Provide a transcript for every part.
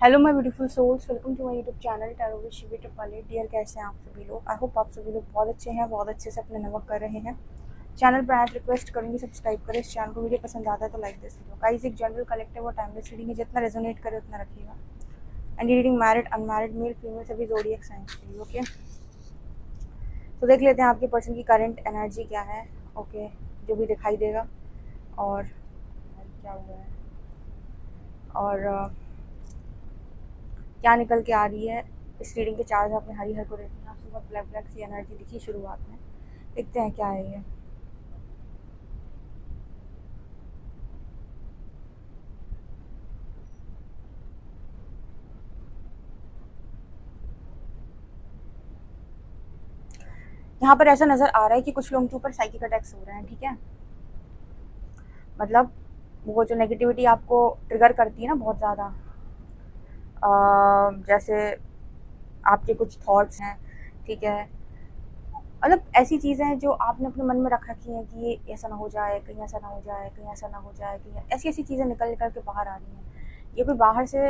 Hello my beautiful souls, welcome to my YouTube channel tarot with Shivi triple. Dear, कैसे हैं आप सभी लोग? आई होप आप सभी लोग बहुत अच्छे हैं, बहुत अच्छे से अपने वर्क कर रहे हैं। चैनल पर आज रिक्वेस्ट करूंगी सब्सक्राइब करें इस चैनल को। वीडियो पसंद आता है तो लाइक दे सकते हो गाइस। एक जनरल कलेक्टिव और टाइमलेस रीडिंग है, जितना रेजोनेट करे उतना रखिएगा। And reading married, unmarried, male, female सभी ज़ोडिएक साइंस के लिए। ओके, तो देख लेते हैं आपके पर्सन की करंट एनर्जी क्या है। ओके, जो भी दिखाई देगा। और क्या हुआ है और क्या निकल के आ रही है इस रीडिंग के चार्ज आपने हरी हर को देती हैं। आपसे बहुत ब्लैक ब्लैक सी एनर्जी दिखी शुरुआत में। देखते हैं क्या है ये। यहाँ पर ऐसा नज़र आ रहा है कि कुछ लोगों के ऊपर साइकिक अटैक्स हो रहे हैं। ठीक है, मतलब वो जो नेगेटिविटी आपको ट्रिगर करती है ना बहुत ज़्यादा, जैसे आपके कुछ थॉट्स हैं, ठीक है, मतलब ऐसी चीज़ें हैं जो आपने अपने मन में रख रखी हैं कि ये ऐसा ना हो जाए, कहीं ऐसा ना हो जाए, कहीं ऐसा ना हो जाए, कहीं ऐसी ऐसी चीज़ें निकल निकल के बाहर आ रही हैं। ये कोई बाहर से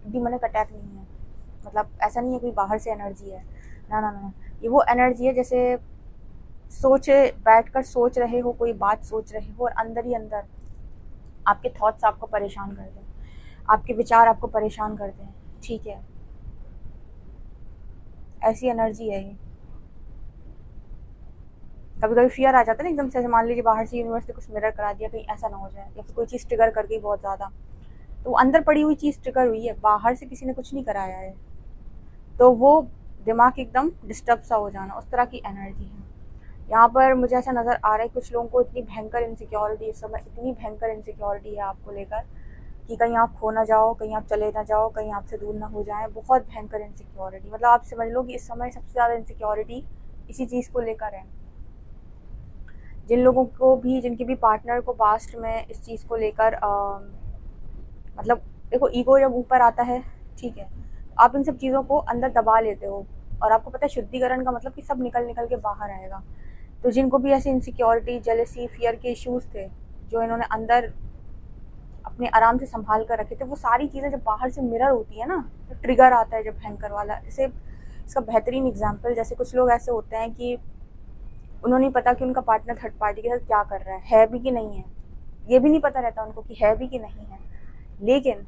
डिमोनिक अटैक नहीं है, मतलब ऐसा नहीं है कोई बाहर से एनर्जी है। ना ना ना, ये वो एनर्जी है जैसे सोचे, बैठकर सोच रहे हो, कोई बात सोच रहे हो और अंदर ही अंदर आपके थॉट्स आपको परेशान कर दें, आपके विचार आपको परेशान कर दें। ठीक है, ऐसी एनर्जी है ये। कभी कभी फियर आ जाता है ना एकदम से, ऐसे मान लीजिए बाहर से यूनिवर्स ने कुछ मिरर करा दिया, कहीं ऐसा ना हो जाए, या फिर कोई चीज़ ट्रिगर कर गई बहुत ज़्यादा, तो अंदर पड़ी हुई चीज़ ट्रिगर हुई है, बाहर से किसी ने कुछ नहीं कराया है, तो वो दिमाग एकदम डिस्टर्ब सा हो जाना, उस तरह की एनर्जी है। यहाँ पर मुझे ऐसा नज़र आ रहा है कुछ लोगों को इतनी भयंकर इनसिक्योरिटी इस समय, इतनी भयंकर इनसिक्योरिटी है आपको लेकर कि कहीं आप खो ना जाओ, कहीं आप चले ना जाओ, कहीं आपसे दूर ना हो जाए। बहुत भयंकर इनसिक्योरिटी, मतलब आप समझ लो कि इस समय सबसे ज़्यादा इनसिक्योरिटी इसी चीज़ को लेकर है। जिन लोगों को भी, जिनके भी पार्टनर को पास्ट में इस चीज़ को लेकर मतलब देखो, ईगो जब ऊपर आता है, ठीक है, आप इन सब चीज़ों को अंदर दबा लेते हो और आपको पता है शुद्धिकरण का मतलब कि सब निकल निकल के बाहर आएगा। तो जिनको भी ऐसे इनसिक्योरिटी, जेलसी, फियर के इश्यूज थे, जो इन्होंने अंदर अपने आराम से संभाल कर रखे थे, वो सारी चीज़ें जब बाहर से मिरर होती है ना, तो ट्रिगर आता है जब भयंकर वाला। जैसे इसका बेहतरीन एग्जाम्पल, जैसे कुछ लोग ऐसे होते हैं कि उन्होंने नहीं पता कि उनका पार्टनर थर्ड पार्टी के साथ क्या कर रहा है भी कि नहीं है, ये भी नहीं पता रहता उनको कि है भी कि नहीं है, लेकिन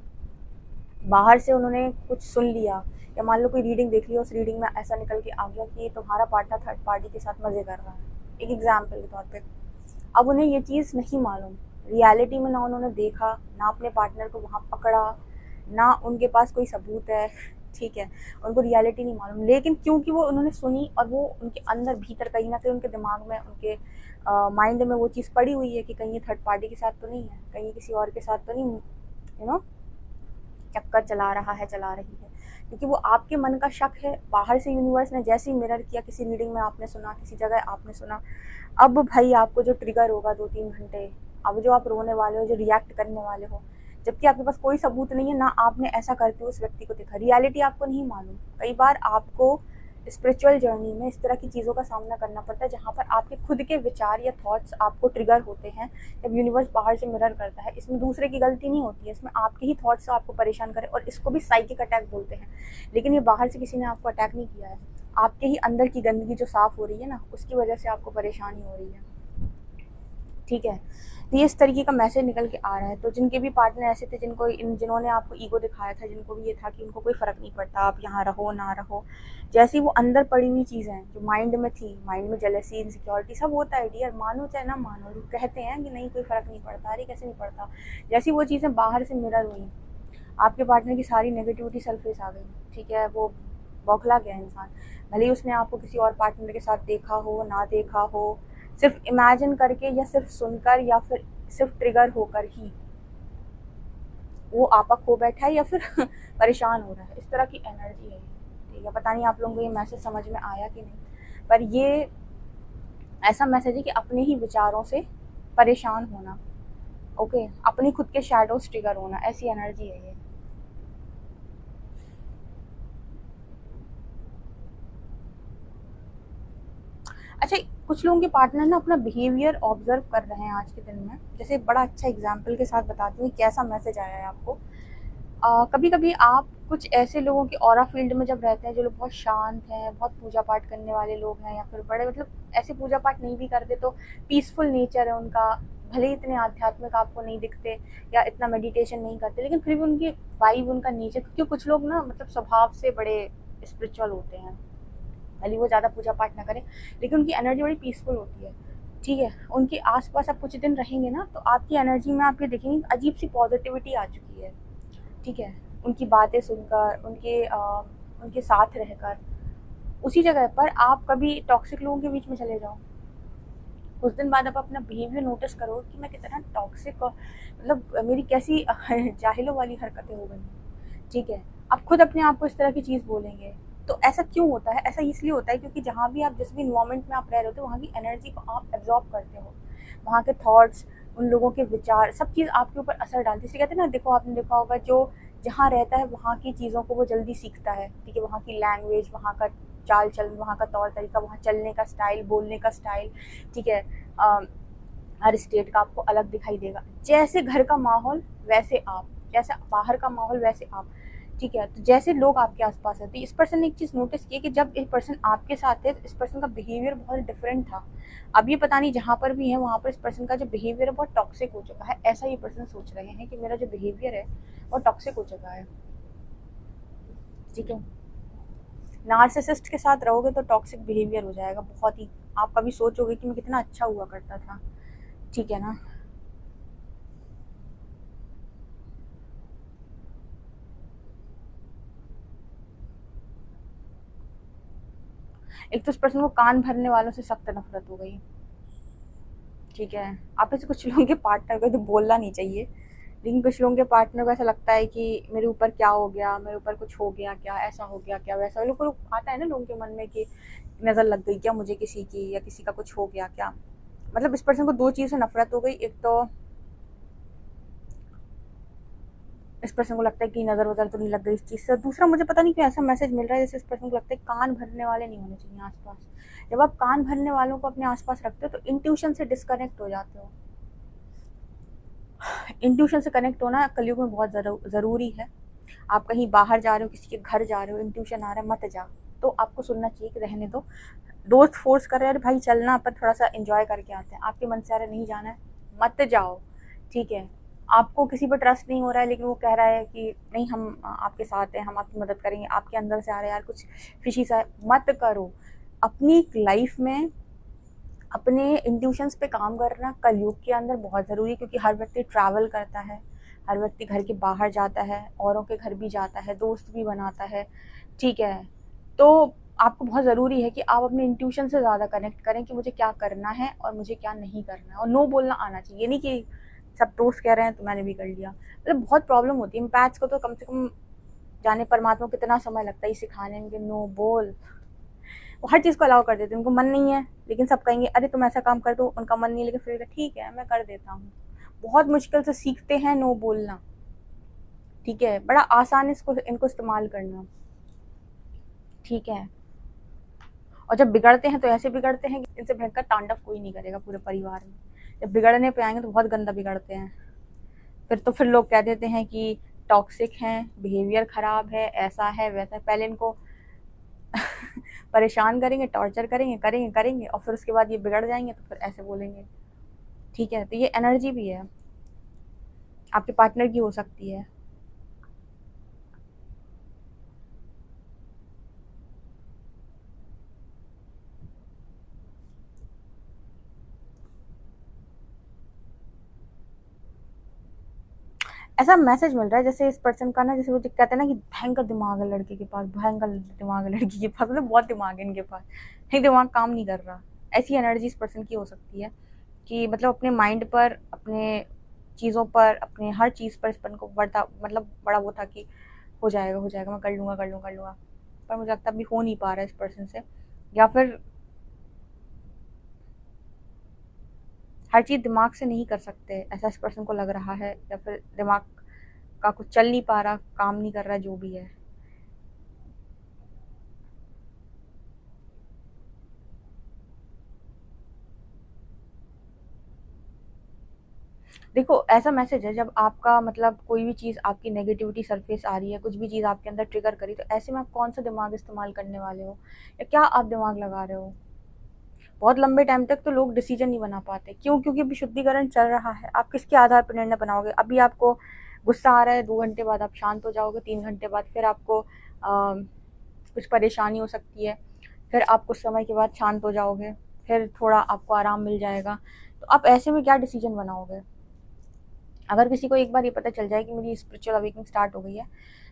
बाहर से उन्होंने कुछ सुन लिया, या मान लो कोई रीडिंग देख लिया, उस रीडिंग में ऐसा निकल के आ गया कि तुम्हारा पार्टनर थर्ड पार्टी के साथ मज़े कर रहा है, एक एग्जाम्पल के तौर पे। अब उन्हें ये चीज़ नहीं मालूम, रियलिटी में ना उन्होंने देखा, ना अपने पार्टनर को वहाँ पकड़ा, ना उनके पास कोई सबूत है, ठीक है, उनको रियलिटी नहीं मालूम, लेकिन क्योंकि वो उन्होंने सुनी और वो उनके अंदर भीतर कहीं ना कहीं उनके दिमाग में, उनके माइंड में वो चीज़ पड़ी हुई है कि कहीं ये थर्ड पार्टी के साथ तो नहीं है, कहीं किसी और के साथ तो नहीं, चक्कर चला रहा है, चला रही है, क्योंकि वो आपके मन का शक है। बाहर से यूनिवर्स ने जैसे ही मिरर किया, किसी रीडिंग में आपने सुना, किसी जगह आपने सुना, अब भाई आपको जो ट्रिगर होगा 2-3 घंटे, अब जो आप रोने वाले हो, जो रिएक्ट करने वाले हो, जबकि आपके पास कोई सबूत नहीं है, ना आपने ऐसा करते हुए उस व्यक्ति को देखा, रियलिटी आपको नहीं मालूम। कई बार आपको स्पिरिचुअल जर्नी में इस तरह की चीज़ों का सामना करना पड़ता है, जहाँ पर आपके खुद के विचार या थॉट्स आपको ट्रिगर होते हैं जब यूनिवर्स बाहर से मिरर करता है। इसमें दूसरे की गलती नहीं होती है, इसमें आपके ही थॉट्स आपको परेशान करें, और इसको भी साइकिक अटैक बोलते हैं। लेकिन ये बाहर से किसी ने आपको अटैक नहीं किया है, आपके ही अंदर की गंदगी जो साफ़ हो रही है ना, उसकी वजह से आपको परेशानी हो रही है। ठीक है, तो ये इस तरीके का मैसेज निकल के आ रहा है। तो जिनके भी पार्टनर ऐसे थे, जिन्होंने आपको ईगो दिखाया था, जिनको भी ये था कि उनको कोई फ़र्क नहीं पड़ता आप यहाँ रहो ना रहो, जैसी वो अंदर पड़ी हुई चीज़ें जो माइंड में थी, माइंड में जेलसी, इनसिक्योरिटी सब होता है डियर, मानो चाहे ना मानो, लोग कहते हैं कि नहीं कोई फ़र्क नहीं पड़ता, अरे कैसे नहीं पड़ता, जैसी वो चीज़ें बाहर से मिरर हुई, आपके पार्टनर की सारी नेगेटिविटी सरफेस आ गई। ठीक है, वो बौखला गया इंसान, भले ही उसने आपको किसी और पार्टनर के साथ देखा हो, ना देखा हो, सिर्फ इमेजिन करके या सिर्फ सुनकर या फिर सिर्फ ट्रिगर होकर ही वो आपा खो बैठा है या फिर परेशान हो रहा है, इस तरह की एनर्जी है। ठीक है, पता नहीं आप लोगों को ये मैसेज समझ में आया कि नहीं, पर ये ऐसा मैसेज है कि अपने ही विचारों से परेशान होना, ओके, अपनी खुद के शैडोज ट्रिगर होना, ऐसी एनर्जी है ये। अच्छा, कुछ लोगों के पार्टनर ना अपना बिहेवियर ऑब्जर्व कर रहे हैं आज के दिन में। जैसे बड़ा अच्छा एग्जाम्पल के साथ बताती हूँ कैसा मैसेज आया है आपको। कभी कभी आप कुछ ऐसे लोगों की ऑरा फील्ड में जब रहते हैं, जो लोग बहुत शांत हैं, बहुत पूजा पाठ करने वाले लोग हैं, या फिर बड़े मतलब ऐसे पूजा पाठ नहीं भी करते तो पीसफुल नेचर है उनका, भले ही इतने आध्यात्मिक आपको नहीं दिखते या इतना मेडिटेशन नहीं करते, लेकिन फिर भी उनकी वाइब, उनका नेचर, क्योंकि कुछ लोग ना मतलब स्वभाव से बड़े स्पिरिचुअल होते हैं, भले वो ज़्यादा पूजा पाठ ना करें, लेकिन उनकी एनर्जी बड़ी पीसफुल होती है। ठीक है, उनके आसपास आप कुछ दिन रहेंगे ना, तो आपकी एनर्जी में आप ये देखेंगे अजीब सी पॉजिटिविटी आ चुकी है। ठीक है, उनकी बातें सुनकर, उनके साथ रहकर। उसी जगह पर आप कभी टॉक्सिक लोगों के बीच में चले जाओ, कुछ दिन बाद आप अपना बिहेवियर नोटिस करो कि मैं कितना टॉक्सिक और मतलब मेरी कैसी जाहिलों वाली हरकतें हो गई। ठीक है, आप खुद अपने आप को इस तरह की चीज़ बोलेंगे। तो ऐसा क्यों होता है? ऐसा इसलिए होता है क्योंकि जहाँ भी आप, जिस भी इन्वायरमेंट में आप रह रहे होते हो, वहाँ की एनर्जी को आप एब्जॉर्ब करते हो। वहाँ के थॉट्स, उन लोगों के विचार, सब चीज़ आपके ऊपर असर डालती है। इसलिए कहते हैं ना, देखो आपने देखा होगा, जो जहाँ रहता है वहाँ की चीज़ों को वो जल्दी सीखता है। ठीक है, वहाँ की लैंग्वेज, वहाँ का चाल चलन, वहाँ का तौर तरीका, वहाँ चलने का स्टाइल, बोलने का स्टाइल। ठीक है, हर स्टेट का आपको अलग दिखाई देगा। जैसे घर का माहौल वैसे आप, जैसे बाहर का माहौल वैसे आप। ठीक है, तो जैसे लोग आपके आसपास है, तो इस पर्सन ने एक चीज़ नोटिस की कि जब एक पर्सन आपके साथ है तो इस पर्सन का बिहेवियर बहुत डिफरेंट था। अब ये पता नहीं जहाँ पर भी है वहाँ पर इस पर्सन का जो बिहेवियर है बहुत टॉक्सिक हो चुका है। ऐसा ये पर्सन सोच रहे हैं कि मेरा जो बिहेवियर है वो टॉक्सिक हो चुका है। ठीक है, नार्सिसिस्ट के साथ रहोगे तो टॉक्सिक बिहेवियर हो जाएगा बहुत ही। आप कभी सोचोगे कि मैं कितना अच्छा हुआ करता था। ठीक है ना। एक तो इस पर्सन को कान भरने वालों से सख्त नफरत हो गई। ठीक है, आप ऐसे कुछ लोगों के पार्टनर को तो बोलना नहीं चाहिए, लेकिन कुछ लोगों के पार्टनर को ऐसा लगता है कि मेरे ऊपर क्या हो गया, मेरे ऊपर कुछ हो गया क्या, ऐसा हो गया क्या, वैसा लोग को आता है ना लोगों के मन में कि नज़र लग गई क्या मुझे किसी की, या किसी का कुछ हो गया क्या। मतलब इस पर्सन को दो चीज़ से नफरत हो गई। एक तो इस पर्सन को लगता है कि नज़र वज़र तो नहीं लग गई इस चीज़ से। दूसरा, मुझे पता नहीं क्यों ऐसा मैसेज मिल रहा है जैसे इस पर्सन को लगता है कान भरने वाले नहीं होने चाहिए आसपास। जब आप कान भरने वालों को अपने आसपास रखते हो तो इंट्यूशन से डिस्कनेक्ट हो जाते हो। इंट्यूशन से कनेक्ट होना कलयुग में बहुत ज़रूरी है। आप कहीं बाहर जा रहे हो, किसी के घर जा रहे हो, इंट्यूशन आ रहा है मत जा, तो आपको सुनना चाहिए कि रहने दो। दोस्त फोर्स कर रहे हैं, अरे भाई चलना अपन थोड़ा सा एंजॉय करके आते हैं, आपके मन से आ रहा है नहीं जाना है, मत जाओ। ठीक है, आपको किसी पर ट्रस्ट नहीं हो रहा है, लेकिन वो कह रहा है कि नहीं हम आपके साथ हैं, हम आपकी मदद करेंगे, आपके अंदर से आ रहा है यार कुछ फिशी सा है, मत करो। अपनी लाइफ में अपने इंट्यूशंस पे काम करना कलयुग के अंदर बहुत ज़रूरी है, क्योंकि हर व्यक्ति ट्रैवल करता है, हर व्यक्ति घर के बाहर जाता है, औरों के घर भी जाता है, दोस्त भी बनाता है। ठीक है, तो आपको बहुत ज़रूरी है कि आप अपने इंट्यूशन से ज़्यादा कनेक्ट करें कि मुझे क्या करना है और मुझे क्या नहीं करना है, और नो बोलना आना चाहिए। ये नहीं कि सब दोस्त कह रहे हैं तो मैंने भी कर लिया। मतलब बहुत प्रॉब्लम होती है एम्पैथ्स को, तो कम से कम जाने परमात्मा को कितना समय लगता है सिखाने में कि नो बोल। वो हर चीज़ को अलाउ कर देते हैं, उनको मन नहीं है लेकिन सब कहेंगे अरे तुम ऐसा काम कर दो, उनका मन नहीं है लेकिन फिर ठीक है मैं कर देता हूँ। बहुत मुश्किल से सीखते हैं नो बोलना। ठीक है, बड़ा आसान है इसको, इनको इस्तेमाल करना। ठीक है, और जब बिगड़ते हैं तो ऐसे बिगड़ते हैं कि इनसे भयंकर तांडव कोई नहीं करेगा पूरे परिवार में। जब बिगड़ने पे आएंगे तो बहुत गंदा बिगड़ते हैं। फिर लोग कह देते हैं कि टॉक्सिक हैं, बिहेवियर खराब है, ऐसा है वैसा है। पहले इनको परेशान करेंगे, टॉर्चर करेंगे, करेंगे करेंगे, और फिर उसके बाद ये बिगड़ जाएंगे तो फिर ऐसे बोलेंगे। ठीक है, तो ये एनर्जी भी है, आपके पार्टनर की हो सकती है। ऐसा मैसेज मिल रहा है जैसे इस पर्सन का ना, जैसे वो कहते हैं ना कि भयंकर दिमाग है लड़के के पास, भयंकर दिमाग है लड़की के पास, मतलब बहुत दिमाग है इनके पास, नहीं दिमाग काम नहीं कर रहा। ऐसी एनर्जी इस पर्सन की हो सकती है कि मतलब अपने माइंड पर, अपने चीज़ों पर, अपने हर चीज़ पर इस पर्सन को बड़ा मतलब बड़ा वो था कि हो जाएगा हो जाएगा, मैं कर लूँगा कर लूँगा कर लूँगा। पर मुझे लगता है अभी हो नहीं पा रहा है इस पर्सन से, या फिर हर चीज़ दिमाग से नहीं कर सकते, ऐसा इस पर्सन को लग रहा है, या फिर दिमाग का कुछ चल नहीं पा रहा, काम नहीं कर रहा, जो भी है। देखो ऐसा मैसेज है, जब आपका मतलब कोई भी चीज़ आपकी नेगेटिविटी सरफेस आ रही है, कुछ भी चीज़ आपके अंदर ट्रिगर करी, तो ऐसे में आप कौन सा दिमाग इस्तेमाल करने वाले हो, या क्या आप दिमाग लगा रहे हो। बहुत लंबे टाइम तक तो लोग डिसीजन नहीं बना पाते, क्यों? क्योंकि अभी शुद्धिकरण चल रहा है। आप किसके आधार पर निर्णय बनाओगे? अभी आपको गुस्सा आ रहा है, 2 घंटे बाद आप शांत हो जाओगे, 3 घंटे बाद फिर आपको कुछ परेशानी हो सकती है, फिर आप कुछ समय के बाद शांत हो जाओगे, फिर थोड़ा आपको आराम मिल जाएगा। तो आप ऐसे में क्या डिसीजन बनाओगे? अगर किसी को एक बार ये पता चल जाए कि मेरी स्पिरिचुअल अवेकनिंग स्टार्ट हो गई है,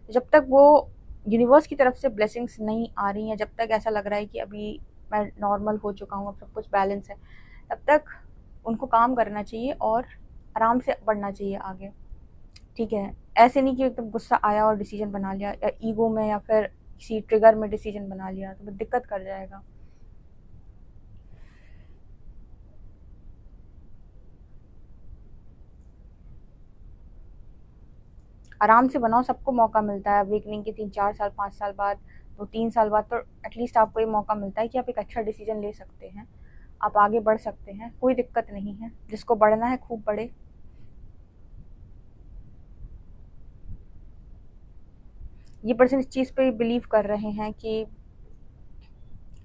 तो जब तक वो यूनिवर्स की तरफ से ब्लेसिंग्स नहीं आ रही हैं, जब तक ऐसा लग रहा है कि अभी मैं नॉर्मल हो चुका हूँ, अब सब कुछ बैलेंस है, तब तक उनको काम करना चाहिए और आराम से बढ़ना चाहिए आगे। ठीक है, ऐसे नहीं कि एकदम गुस्सा आया और डिसीजन बना लिया, या ईगो में या फिर किसी ट्रिगर में डिसीजन बना लिया, तो वो दिक्कत कर जाएगा। आराम से बनाओ, सबको मौका मिलता है अवेकनिंग के 3-4 साल, 5 साल बाद, तो 3 साल बाद तो एटलीस्ट आपको ये मौका मिलता है कि आप एक अच्छा डिसीजन ले सकते हैं, आप आगे बढ़ सकते हैं, कोई दिक्कत नहीं है। जिसको बढ़ना है खूब बढ़े। ये पर्सन इस चीज़ पे बिलीव कर रहे हैं कि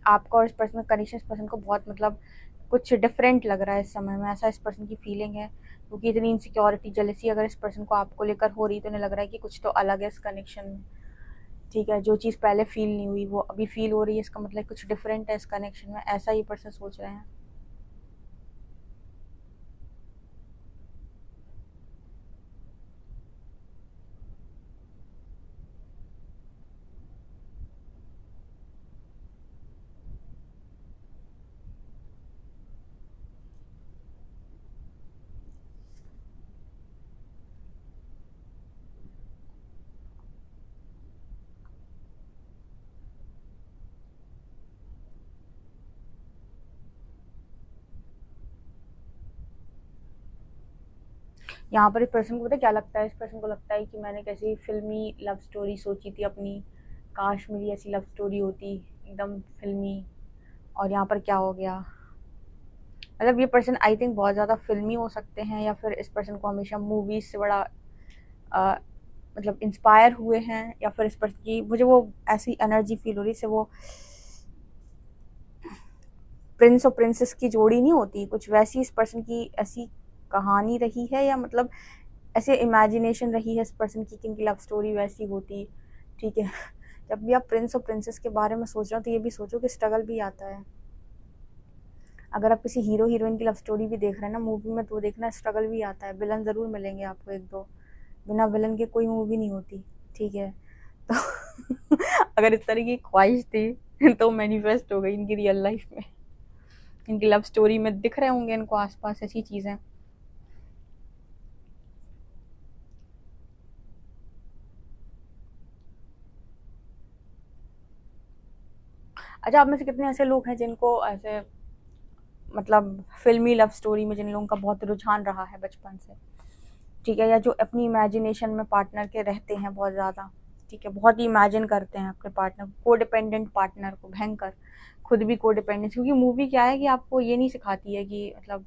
आपका और इस पर्सन का कनेक्शन, इस पर्सन को बहुत मतलब कुछ डिफरेंट लग रहा है इस समय में, ऐसा इस पर्सन की फीलिंग है। क्योंकि इतनी इनसिक्योरिटी, जेलसी अगर इस पर्सन को आपको लेकर हो रही, तो उन्हें लग रहा है कि कुछ तो अलग है इस कनेक्शन में। ठीक है, जो चीज़ पहले फील नहीं हुई वो अभी फील हो रही है, इसका मतलब कुछ डिफरेंट है इस कनेक्शन में, ऐसा ये पर्सन सोच रहे हैं। यहाँ पर इस पर्सन को पता है क्या लगता है? इस पर्सन को लगता है कि मैंने कैसी फिल्मी लव स्टोरी सोची थी अपनी, काश मेरी ऐसी लव स्टोरी होती, एकदम फिल्मी, और यहाँ पर क्या हो गया। मतलब ये पर्सन आई थिंक बहुत ज़्यादा फिल्मी हो सकते हैं, या फिर इस पर्सन को हमेशा मूवीज से बड़ा अ, मतलब इंस्पायर हुए हैं, या फिर इस पर्सन की, मुझे वो ऐसी एनर्जी फील हो रही है, वो प्रिंस और प्रिंसेस की जोड़ी नहीं होती, कुछ वैसी इस पर्सन की ऐसी कहानी रही है, या मतलब ऐसे इमेजिनेशन रही है इस पर्सन की कि इनकी लव स्टोरी वैसी होती। ठीक है, जब भी आप प्रिंस और प्रिंसेस के बारे में सोच रहे हो, तो ये भी सोचो कि स्ट्रगल भी आता है। अगर आप किसी हीरो हीरोइन की लव स्टोरी भी देख रहे हैं ना मूवी में, तो देखना स्ट्रगल भी आता है, विलन ज़रूर मिलेंगे आपको एक दो, बिना विलन के कोई मूवी नहीं होती। ठीक है, तो अगर इस तरह की ख्वाहिश थी तो मैनिफेस्ट हो गई इनकी रियल लाइफ में, इनकी लव स्टोरी में दिख रहे होंगे इनको आसपास ऐसी चीज़ें। अच्छा, आप में से कितने ऐसे लोग हैं जिनको ऐसे मतलब फिल्मी लव स्टोरी में जिन लोगों का बहुत रुझान रहा है बचपन से? ठीक है, या जो अपनी इमेजिनेशन में पार्टनर के रहते हैं बहुत ज़्यादा। ठीक है, बहुत ही इमेजिन करते हैं अपने पार्टनर को, कोडिपेंडेंट पार्टनर को, भयंकर, खुद भी कोडिपेंडेंस। क्योंकि मूवी क्या है कि आपको ये नहीं सिखाती है कि मतलब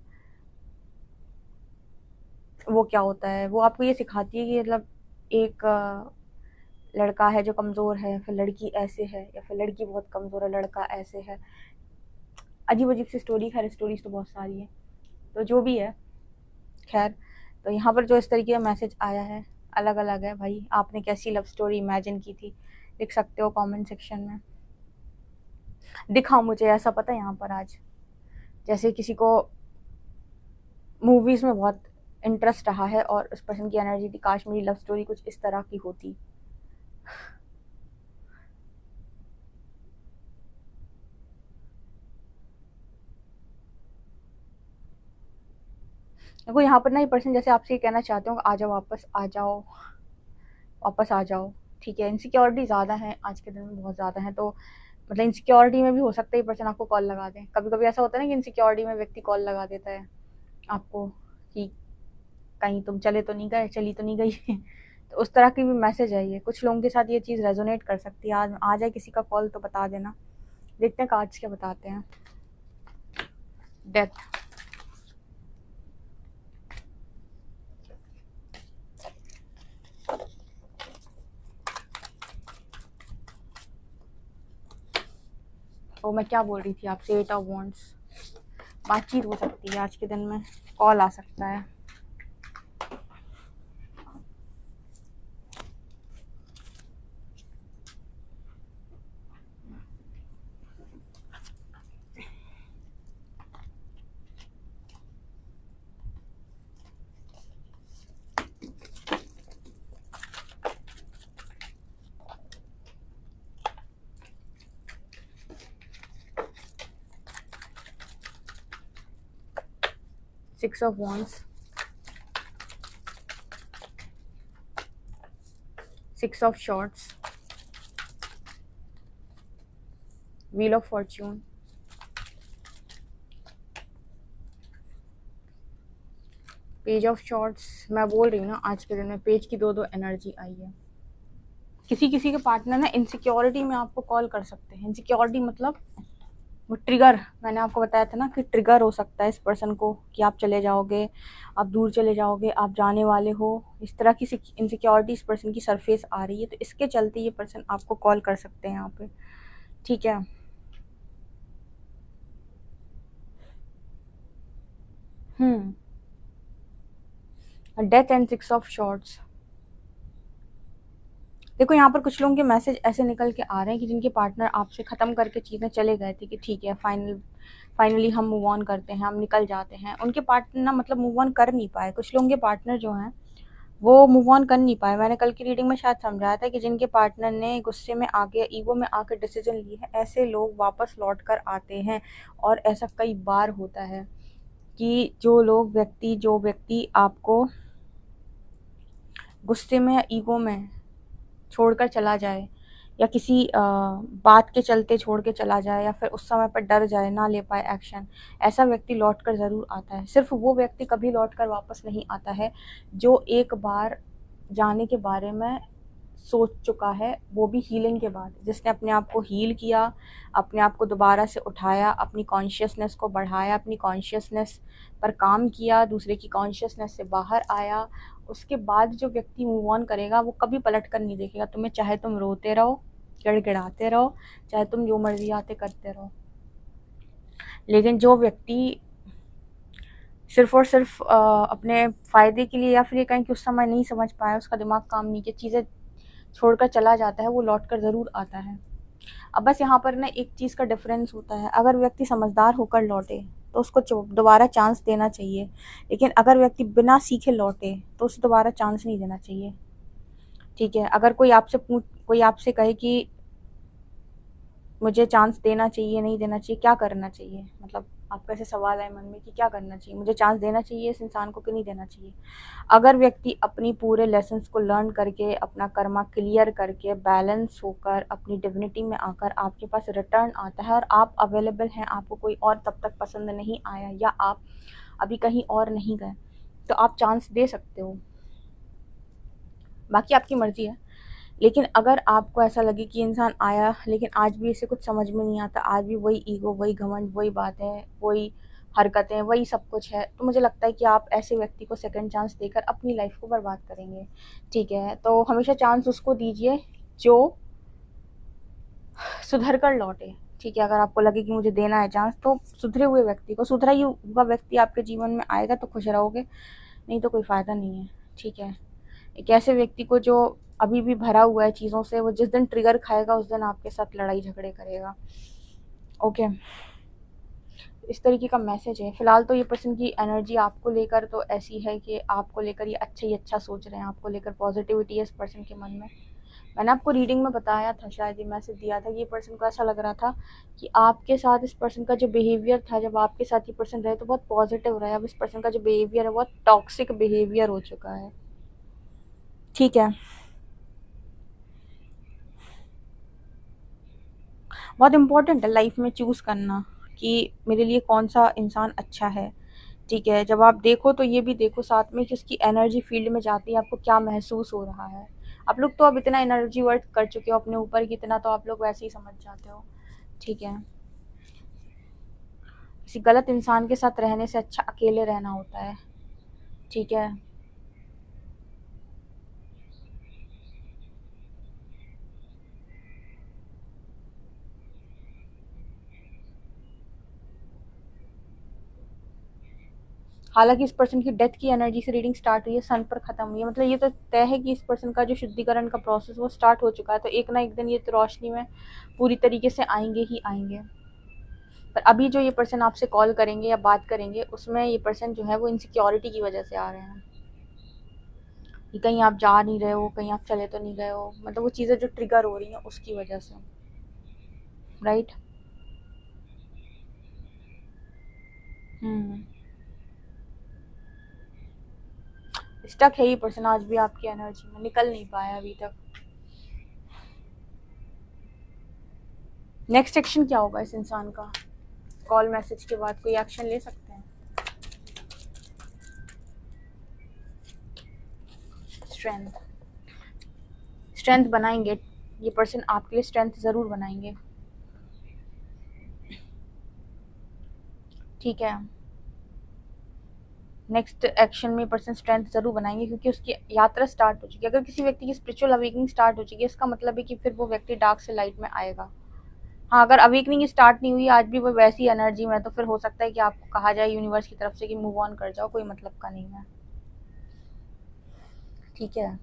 वो क्या होता है, वो आपको ये सिखाती है कि मतलब एक लड़का है जो कमज़ोर है, फिर लड़की ऐसे है, या फिर लड़की बहुत कमज़ोर है, लड़का ऐसे है। अजीब अजीब सी स्टोरी, खैर स्टोरीज तो बहुत सारी है, तो जो भी है, खैर। तो यहाँ पर जो इस तरीके का मैसेज आया है, अलग अलग है भाई। आपने कैसी लव स्टोरी इमेजिन की थी, लिख सकते हो कमेंट सेक्शन में। दिखाओ मुझे ऐसा, पता है यहाँ पर आज जैसे किसी को मूवीज़ में बहुत इंटरेस्ट रहा है, और उस पर्सन की एनर्जी थी काश मेरी लव स्टोरी कुछ इस तरह की होती। देखो यहाँ पर ना ये पर्सन जैसे आपसे ये कहना चाहते हो, आ जाओ वापस, आ जाओ वापस, आ जाओ। ठीक है, इनसिक्योरिटी ज़्यादा है आज के दिन में, बहुत ज़्यादा है, तो मतलब इनसिक्योरिटी में भी हो सकता है ये पर्सन आपको कॉल लगा दें। कभी कभी ऐसा होता है ना कि इनसिक्योरिटी में व्यक्ति कॉल लगा देता है आपको, कि कहीं तुम चले तो नहीं गए, चली तो नहीं गई तो उस तरह की भी मैसेज है ये। कुछ लोगों के साथ ये चीज़ रेजोनेट कर सकती है। आज आ जाए किसी का कॉल तो बता देना। देखते हैं कार्ड्स क्या बताते हैं। डेथ, तो मैं क्या बोल रही थी आपसे, 8 ऑफ वॉन्ड्स, बातचीत हो सकती है आज के दिन में, कॉल आ सकता है।6 of wands, 6 of swords, wheel of fortune, page of swords. मैं बोल रही हूँ ना, आज के दिन में पेज की दो एनर्जी आई है। किसी किसी के पार्टनर ना इनसिक्योरिटी में आपको कॉल कर सकते हैं। इनसिक्योरिटी मतलब वो ट्रिगर, मैंने आपको बताया था ना कि ट्रिगर हो सकता है इस पर्सन को कि आप चले जाओगे, आप दूर चले जाओगे, आप जाने वाले हो, इस तरह की इनसिक्योरिटी इस पर्सन की सरफेस आ रही है। तो इसके चलते ये पर्सन आपको कॉल कर सकते हैं यहाँ पे, ठीक है। Death and 6 of shorts. देखो यहाँ पर कुछ लोगों के मैसेज ऐसे निकल के आ रहे हैं कि जिनके पार्टनर आपसे ख़त्म करके चीज़ें चले गए थे कि ठीक है फाइनली हम मूव ऑन करते हैं, हम निकल जाते हैं। उनके पार्टनर ना मतलब मूव ऑन कर नहीं पाए। कुछ लोगों के पार्टनर जो हैं वो मूव ऑन कर नहीं पाए। मैंने कल की रीडिंग में शायद समझाया था कि जिनके पार्टनर ने गुस्से में आके, ईगो में आकर डिसीजन लिए है, ऐसे लोग वापस लौट कर आते हैं। और ऐसा कई बार होता है कि जो व्यक्ति आपको गुस्से में या ईगो में छोड़कर चला जाए, या किसी बात के चलते छोड़ के चला जाए, या फिर उस समय पर डर जाए, ना ले पाए एक्शन, ऐसा व्यक्ति लौट कर ज़रूर आता है। सिर्फ वो व्यक्ति कभी लौट कर वापस नहीं आता है जो एक बार जाने के बारे में सोच चुका है, वो भी हीलिंग के बाद, जिसने अपने आप को हील किया, अपने आप को दोबारा से उठाया, अपनी कॉन्शियसनेस को बढ़ाया, अपनी कॉन्शियसनेस पर काम किया, दूसरे की कॉन्शियसनेस से बाहर आया। उसके बाद जो व्यक्ति मूव ऑन करेगा वो कभी पलट कर नहीं देखेगा तुम्हें, चाहे तुम रोते रहो, गिड़गिड़ाते रहो, चाहे तुम जो मर्जी आते करते रहो। लेकिन जो व्यक्ति सिर्फ और सिर्फ अपने फ़ायदे के लिए, या फिर ये कहें कि उस समय नहीं समझ पाया, उसका दिमाग काम नहीं किया, चीज़ें छोड़कर चला जाता है, वो लौट कर ज़रूर आता है। अब बस यहाँ पर ना एक चीज़ का डिफरेंस होता है, अगर व्यक्ति समझदार होकर लौटे तो उसको दोबारा चांस देना चाहिए। लेकिन अगर व्यक्ति बिना सीखे लौटे तो उसे दोबारा चांस नहीं देना चाहिए, ठीक है। अगर कोई आपसे कहे कि मुझे चांस देना चाहिए, नहीं देना चाहिए, क्या करना चाहिए, मतलब आपका ऐसे सवाल है मन में कि क्या करना चाहिए, मुझे चांस देना चाहिए इस इंसान को कि नहीं देना चाहिए। अगर व्यक्ति अपनी पूरे लेसन्स को लर्न करके, अपना कर्मा क्लियर करके, बैलेंस होकर, अपनी डिविनिटी में आकर आपके पास रिटर्न आता है और आप अवेलेबल हैं, आपको कोई और तब तक पसंद नहीं आया, या आप अभी कहीं और नहीं गए, तो आप चांस दे सकते हो, बाकी आपकी मर्ज़ी है। लेकिन अगर आपको ऐसा लगे कि इंसान आया लेकिन आज भी इसे कुछ समझ में नहीं आता, आज भी वही ईगो, वही घमंड, वही बातें, वही हरकतें, वही सब कुछ है, तो मुझे लगता है कि आप ऐसे व्यक्ति को सेकंड चांस देकर अपनी लाइफ को बर्बाद करेंगे, ठीक है। तो हमेशा चांस उसको दीजिए जो सुधर कर लौटे, ठीक है। अगर आपको लगे कि मुझे देना है चांस, तो सुधरे हुए व्यक्ति को, सुधरा ही हुआ व्यक्ति आपके जीवन में आएगा तो खुश रहोगे, नहीं तो कोई फ़ायदा नहीं है, ठीक है। एक ऐसे व्यक्ति को जो अभी भी भरा हुआ है चीज़ों से, वो जिस दिन ट्रिगर खाएगा उस दिन आपके साथ लड़ाई झगड़े करेगा, ओके। इस तरीके का मैसेज है। फ़िलहाल तो ये पर्सन की एनर्जी आपको लेकर तो ऐसी है कि आपको लेकर ये अच्छा ही अच्छा सोच रहे हैं, आपको लेकर पॉजिटिविटी है इस पर्सन के मन में। मैंने आपको रीडिंग में बताया था, शायद ये मैसेज दिया था कि ये पर्सन को ऐसा लग रहा था कि आपके साथ इस पर्सन का जो बिहेवियर था, जब आपके साथ ये पर्सन रहे तो बहुत पॉजिटिव रहा। अब इस पर्सन का जो बिहेवियर है बहुत टॉक्सिक बिहेवियर हो चुका है, ठीक है। बहुत इम्पोर्टेंट है लाइफ में चूज़ करना कि मेरे लिए कौन सा इंसान अच्छा है, ठीक है। जब आप देखो तो ये भी देखो साथ में कि उसकी एनर्जी फील्ड में जाती है आपको क्या महसूस हो रहा है। आप लोग तो अब इतना एनर्जी वर्क कर चुके हो अपने ऊपर कि इतना तो आप लोग वैसे ही समझ जाते हो, ठीक है। किसी गलत इंसान के साथ रहने से अच्छा अकेले रहना होता है, ठीक है। हालांकि इस पर्सन की डेथ की एनर्जी से रीडिंग स्टार्ट हुई है, सन पर खत्म हुई है, मतलब ये तो तय है कि इस पर्सन का जो शुद्धिकरण का प्रोसेस वो स्टार्ट हो चुका है, तो एक ना एक दिन ये तो रोशनी में पूरी तरीके से आएंगे ही आएंगे। पर अभी जो ये पर्सन आपसे कॉल करेंगे या बात करेंगे, उसमें ये पर्सन जो है वो इनसिक्योरिटी की वजह से आ रहे हैं कि कहीं आप जा नहीं रहे हो, कहीं आप चले तो नहीं गए हो, मतलब वो चीज़ें जो ट्रिगर हो रही हैं उसकी वजह से, राइट। स्टक है ये पर्सन आज भी आपकी एनर्जी में, निकल नहीं पाया अभी तक। नेक्स्ट एक्शन क्या होगा इस इंसान का? कॉल मैसेज के बाद कोई एक्शन ले सकते हैं? स्ट्रेंथ, स्ट्रेंथ बनाएंगे ये पर्सन आपके लिए, स्ट्रेंथ ज़रूर बनाएंगे, ठीक है। नेक्स्ट एक्शन में पर्सन स्ट्रेंथ ज़रूर बनाएंगे क्योंकि उसकी यात्रा स्टार्ट हो चुकी है। अगर किसी व्यक्ति की स्पिरिचुअल अवेकनिंग स्टार्ट हो चुकी है, इसका मतलब है कि फिर वो व्यक्ति डार्क से लाइट में आएगा। हाँ, अगर अवेकनिंग स्टार्ट नहीं हुई, आज भी वो वैसी एनर्जी में, तो फिर हो सकता है कि आपको कहा जाए यूनिवर्स की तरफ से कि मूव ऑन कर जाओ, कोई मतलब का नहीं है, ठीक है।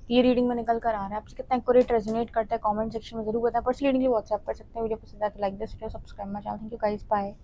ये रीडिंग में निकल कर आ रहा है। आपसे कितना एक्यूरेट रेजोनेट करता है कमेंट सेक्शन में जरूर बताएं। पर्सनल रीडिंग के लिए व्हाट्सएप कर सकते हैं। वीडियो पसंद आए तो like this video, subscribe my channel. Thank you guys, bye.